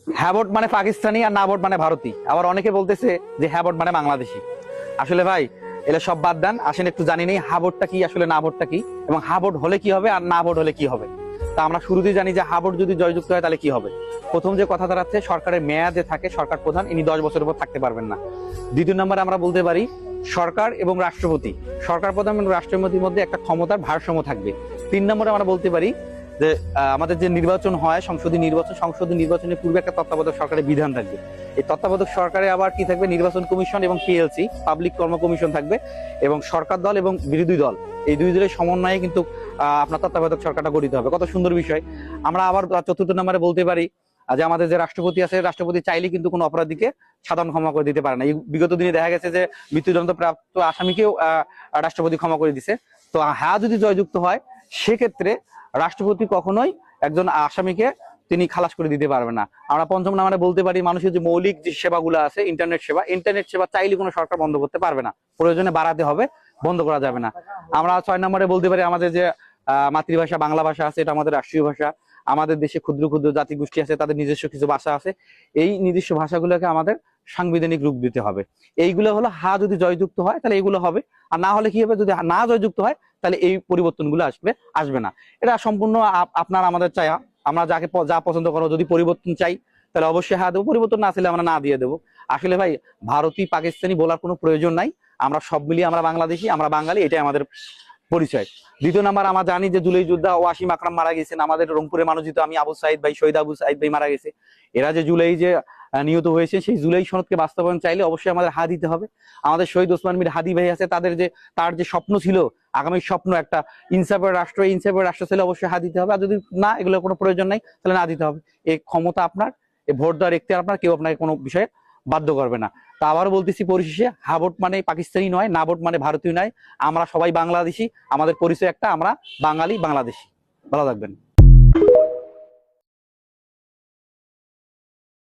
হ্যাঁ ভোট মানে পাকিস্তানি আর না ভোট মানে ভারতীয়, আবার অনেকে বলতেছে যে হ্যাঁ ভোট মানে বাংলাদেশি। আসলে ভাই এগুলো সব বাদ দেন, আসেন একটু জানি নেই হ্যাঁ ভোটটা কি, আসলে না ভোটটা কি, এবং হ্যাঁ ভোট হলে কি হবে আর না ভোট হলে কি হবে। তা আমরা শুরুতেই জানি যে হ্যাঁ ভোট যদি জয়যুক্ত হয় তাহলে কি হবে। প্রথম যে কথা দাঁড়াচ্ছে, সরকারের মেয়াদে থাকে সরকার প্রধান, ইনি 10 বছরের উপর থাকতে পারবেন না। দ্বিতীয় নম্বরে আমরা বলতে পারি সরকার এবং রাষ্ট্রপতি, সরকার প্রধান এবং রাষ্ট্রপতির মধ্যে একটা ক্ষমতার ভারসাম্য থাকবে। 3 নম্বরে আমরা বলতে পারি যে আমাদের যে নির্বাচন হয় সংসদীয় নির্বাচনের পূর্বে একটা তত্ত্বাবধায়ক সরকারের বিধান থাকবে। এই তত্ত্বাবধায়ক সরকারে আবার কি থাকবে, নির্বাচন কমিশন এবং পিএলসি পাবলিক কর্ম কমিশন থাকবে, এবং সরকার দল এবং বিরোধী দল এই দুই দলের সমন্বয়ে কিন্তু আপনার তত্ত্বাবধায়ক সরকারটা গঠিত হবে। কত সুন্দর বিষয়। আমরা আবার 4র্থ নম্বরে বলতে পারি যে আমাদের যে রাষ্ট্রপতি আছে, রাষ্ট্রপতি চাইলে কিন্তু কোনো অপরাধীকে সাধারণ ক্ষমা করে দিতে পারে না। এই বিগত দিনে দেখা গেছে যে মৃত্যুদণ্ড প্রাপ্ত আসামিকেও রাষ্ট্রপতি ক্ষমা করে দিছে। তো হ্যাঁ যদি জয়যুক্ত হয়, সেক্ষেত্রে রাষ্ট্রপতি কখনোই একজন আসামিকে তিনি খালাস করে দিতে পারবেন না। আমরা 5ম নম্বরে বলতে পারি মানুষের যে মৌলিক যে সেবাগুলো আছে, ইন্টারনেট সেবা চাইলে কোনো সরকার বন্ধ করতে পারবে না, প্রয়োজনে বাড়াতে হবে, বন্ধ করা যাবে না। আমরা 6 নম্বরে বলতে পারি আমাদের যে মাতৃভাষা বাংলা ভাষা আছে, এটা আমাদের রাষ্ট্রীয় ভাষা। আমাদের দেশে ক্ষুদ্র ক্ষুদ্র জাতিগোষ্ঠী আছে, তাদের নিজস্ব কিছু ভাষা আছে, এই নিজস্ব ভাষাগুলোকে আমাদের সাংবিধানিক রূপ দিতে হবে। এইগুলো হলো হ্যাঁ যদি জয়যুক্ত হয় তাহলে এইগুলো হবে, আর না হলে কি হবে, যদি না জয়যুক্ত হয় তাহলে এই পরিবর্তনগুলো আসবে না। এটা সম্পূর্ণ আপনার আমাদের চাই, আমরা যাকে যা পছন্দ করো, যদি পরিবর্তন চাই তাহলে অবশ্যই হ্যাঁ দেবো, পরিবর্তন না আসলে আমরা না দিয়ে দেবো। আসলে ভাই ভারতীয় পাকিস্তানি বলার কোনো প্রয়োজন নাই, আমরা সব মিলিয়ে আমরা বাংলাদেশি, আমরা বাঙালি, এটাই আমাদের পরিচয়। 2য় নম্বর, আমরা জানি যে জুলাই যোদ্ধা ওয়াসিম আকরাম মারা গেছেন, আমাদের রংপুরে মানুষিত আমি আবু সাইদ ভাই, শহীদ আবু সাইদ ভাই মারা গেছে। এরা যে জুলাই যে নিহত হয়েছে, সেই জুলাই সনদকে বাস্তবায়ন চাইলে অবশ্যই আমাদের হা দিতে হবে। আমাদের শহীদ ওসমান মীর হাদি ভাই আছে, তার যে স্বপ্ন ছিল, আগামী স্বপ্ন একটা ইনসাফের রাষ্ট্র, ইনসাফের রাষ্ট্র ছিল, অবশ্যই হা দিতে হবে। আর যদি না, এগুলোর কোনো প্রয়োজন নাই, তাহলে না দিতে হবে। এই ক্ষমতা আপনার, এই ভোট দেওয়ার এখতিয়ার আপনার, কেউ আপনাকে কোনো বিষয়ে বাধ্য করবে না। তা আবারও বলতেছি পরিশেষে, হা ভোট মানে পাকিস্তানি নয়, না ভোট মানে ভারতীয় নয়, আমরা সবাই বাংলাদেশি, আমাদের পরিচয় একটা, আমরা বাঙালি বাংলাদেশি। ভালো থাকবেন।